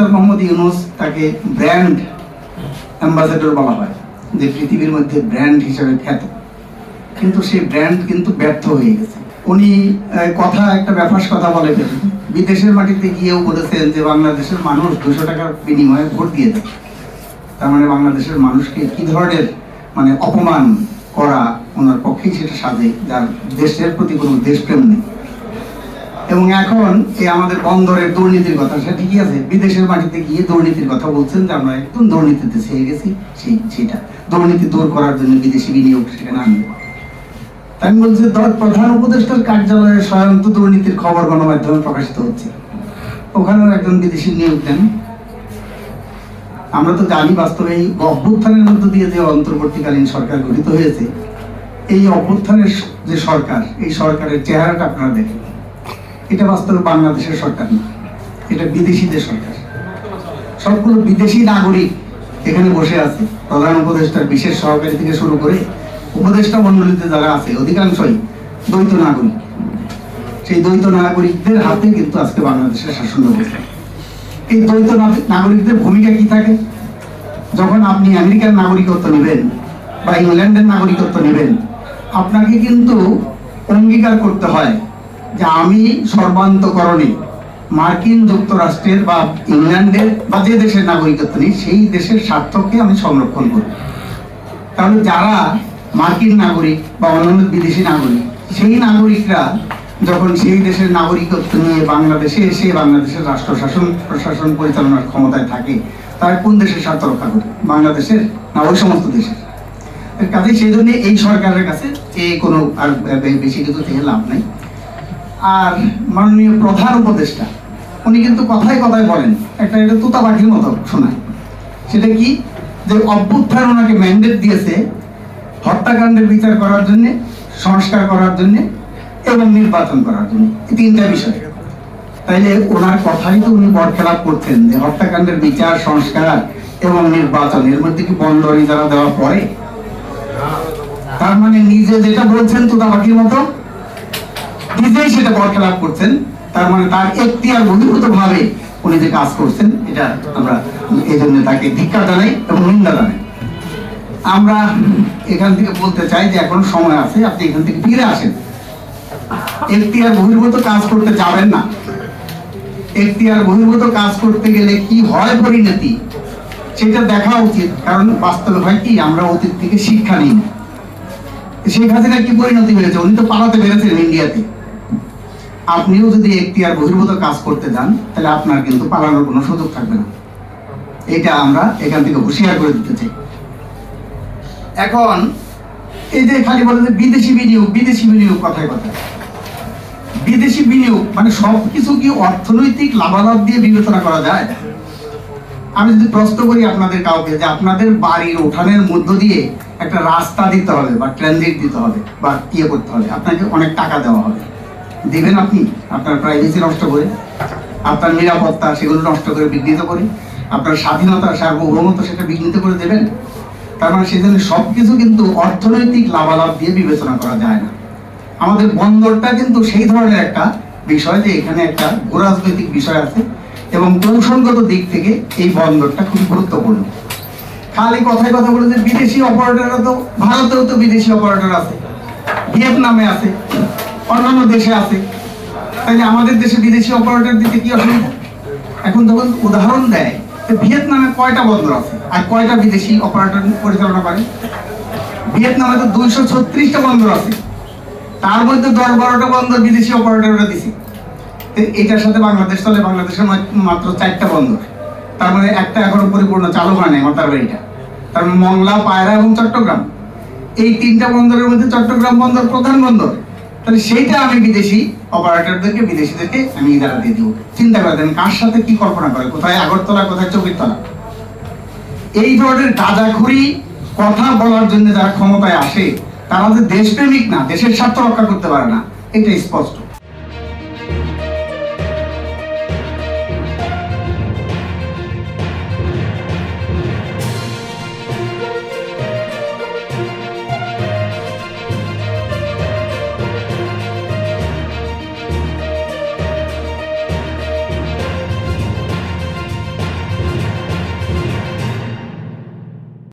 Professor Mohammad Yunus তাকে brand ambassador বলা হয়, যে পৃথিবীর মধ্যে ব্র্যান্ড হিসেবে খ্যাত, কিন্তু সেই ব্র্যান্ড কিন্তু ব্যর্থ হয়ে গেছে। উনি একটা ব্যাপার কথা বলে ফেলেন, বিদেশের মাটিতে গিয়েও বলেছেন যে বাংলাদেশের মানুষ 200 টাকার বিনিময়ে ভোট দিয়ে দেয়। তার মানে বাংলাদেশের মানুষকে কি ধরনের অপমান করা ওনার পক্ষেই সেটা সাজে, যার দেশের প্রতি কোনো দেশপ্রেম নেই। এবং এখন এই আমাদের বন্দরের দুর্নীতির কথা, সেটা ঠিকই আছে, বিদেশের মাটিতে গিয়ে দুর্নীতির কথা বলছেন যে আমরা একদম দুর্নীতিতে ছেয়ে গেছি, সেটা দুর্নীতি দূর করার জন্য বিদেশি বিনিয়োগ সেখানে আনবে। আমি বলছি, প্রধান উপদেষ্টার কার্যালয়ে স্বয়ং তো দুর্নীতির খবর গণমাধ্যমে প্রকাশিত হচ্ছে, ওখানেও একজন বিদেশি নিয়োগ দেন। আমরা তো জানি বাস্তবে এই অভ্যুত্থানের মধ্য দিয়ে যে অন্তর্বর্তীকালীন সরকার গঠিত হয়েছে, এই অভ্যুত্থানের যে সরকার, এই সরকারের চেহারাটা আপনারা দেখেন, এটা বাস্তবে বাংলাদেশের সরকার না, এটা বিদেশিদের সরকার। সবগুলো বিদেশি নাগরিক এখানে বসে আছে, প্রধান উপদেষ্টার বিশেষ সহকারী থেকে শুরু করে উপদেষ্টা মন্ডলীতে যারা আছে অধিকাংশই দ্বৈত নাগরিক। সেই দ্বৈত নাগরিকদের হাতে কিন্তু আজকে বাংলাদেশের শাসন ব্যবস্থা। এই দ্বৈত নাগরিকদের ভূমিকা কি থাকে? যখন আপনি আমেরিকার নাগরিকত্ব নেবেন বা ইংল্যান্ডের নাগরিকত্ব নেবেন, আপনাকে কিন্তু অঙ্গীকার করতে হয় যে আমি সর্বান্তকরণে মার্কিন যুক্তরাষ্ট্রের বা ইংল্যান্ডের বা যে দেশের নাগরিকত্ব নেই সেই দেশের স্বার্থকে আমি সংরক্ষণ করি। তাহলে যারা মার্কিন নাগরিক বা অন্যান্য বিদেশি নাগরিক, সেই নাগরিকরা যখন সেই দেশের নাগরিকত্ব নিয়ে বাংলাদেশে এসে বাংলাদেশের রাষ্ট্র শাসন প্রশাসন পরিচালনার ক্ষমতায় থাকে, তার কোন দেশের স্বার্থ রক্ষা করে? বাংলাদেশের না ওই সমস্ত দেশের? কাজে সেই জন্য এই সরকারের কাছে কোনো আর বেশি কিছু থেকে লাভ নেই। আর মাননীয় প্রধান উপদেষ্টা উনি কিন্তু কথায় কথায় বলেন, এটা তুতা পাখির মতো শোনায়। সেটা কি? যে অভ্যুত্থান ওনাকে ম্যান্ডেট দিয়েছে হত্যাকাণ্ডের বিচার করার জন্য, সংস্কার করার জন্য এবং নির্বাচন করার জন্য, এই তিনটা বিষয়। তাইলে ওনার কথাই তো উনি বরখেলাপ করছেন যে হত্যাকাণ্ডের বিচার, সংস্কার এবং নির্বাচন, এর মধ্যে কি বন্দরে যারা দেওয়া পড়ে? তার মানে নিজে যেটা বলছেন তুতা পাখির মতো নিজেই সেটা বরখেলাপ করছেন। তার মানে তার এখতিয়ার বহির্ভূত ভাবে উনি যে কাজ করছেন, এটা আমরা এই জন্য তাকে ধিক্কার জানাই এবং নিন্দা জানাই। আমরা এখান থেকে বলতে চাই যে এখন সময় আছে, আপনি এখান থেকে ফিরে আসেন। এখতিয়ার বহির্ভূত কাজ করতে যাবেন না। এখতিয়ার বহির্ভূত কাজ করতে গেলে কি হয় পরিণতি, সেটা দেখা উচিত। কারণ বাস্তবে হয় কি, আমরা অতীত থেকে শিক্ষা নিই। শেখ হাসিনা কি পরিণতি হয়েছে? উনি তো পালাতে পেরেছেন ইন্ডিয়াতে। আপনিও যদি এখতিয়ার বহির্ভূত কাজ করতে যান, তাহলে আপনার কিন্তু পালানোর কোনো সুযোগ থাকবে না। এটা আমরা এখান থেকে হুঁশিয়ার করে দিতে চাই। এখন এই যে খালি বলে যে বিদেশি বিনিয়োগ, বিদেশি বিনিয়োগ, কথায় কথায় বিদেশি বিনিয়োগ সবকিছু কি অর্থনৈতিক লাভালাভ দিয়ে বিবেচনা করা যায়? আমি যদি প্রশ্ন করি আপনাদের কাউকে যে আপনাদের বাড়ির উঠানের মধ্য দিয়ে একটা রাস্তা দিতে হবে বা ট্রানজিট দিতে হবে বা করতে হবে, আপনাকে অনেক টাকা দেওয়া হবে, দিবেন আপনি? আপনার প্রাইভেসি নষ্ট করে, আপনার নিরাপত্তা সেগুলো নষ্ট করে, বিঘ্নিত করে, আপনার স্বাধীনতা সার্বভৌমত্ব সেটা বিঘ্নিত করে দেবেন? তার মানে সেজন্য সবকিছু কিন্তু অর্থনৈতিক লাভালাভ দিয়ে বিবেচনা করা যায় না। আমাদের বন্দরটা কিন্তু সেই ধরনের একটা বিষয় যে এখানে একটা ভূরাজনৈতিক বিষয় আছে এবং কৌশলগত দিক থেকে এই বন্দরটা খুব গুরুত্বপূর্ণ। খালি কথায় কথা বলে যে বিদেশি অপারেটররা, তো ভারতেও তো বিদেশি অপারেটর আছে, ভিয়েতনামে আছে, অন্যান্য দেশে আছে। তাইলে আমাদের দেশে বিদেশি অপারেটর দিতে কি অসুবিধা? এখন তখন উদাহরণ দেয় ভিয়েতনামে কয়টা বন্দর আছে আর কয়টা বিদেশি অপারেটর পরিচালনা করে? ভিয়েতনামে তো 236টা বন্দর আছে, তার মধ্যে 10-12টা বন্দর বিদেশি অপারেটররা দিছে। এটার সাথে বাংলাদেশ চলে, বাংলাদেশের মাত্র 4টা বন্দর। তার মানে একটা এখনো পরিপূর্ণ চালু হয় নাই, মাতার বাড়িটা। তার মানে মংলা, পায়রা এবং চট্টগ্রাম, এই 3টা বন্দরের মধ্যে চট্টগ্রাম বন্দর প্রধান বন্দর। তাহলে সেইটা আমি বিদেশি অপারেটরদেরকে, বিদেশিদেরকে আমি ইজারা দিয়ে দিব। চিন্তা করে দেন কার সাথে কি কল্পনা করে, কোথায় আগরতলা, কোথায় চৌকিরতলা। এই ধরনের গাঁজাখুরি কথা বলার জন্য যারা ক্ষমতায় আসে, তারা যে দেশপ্রেমিক না, দেশের স্বার্থ রক্ষা করতে পারে না, এটা স্পষ্ট।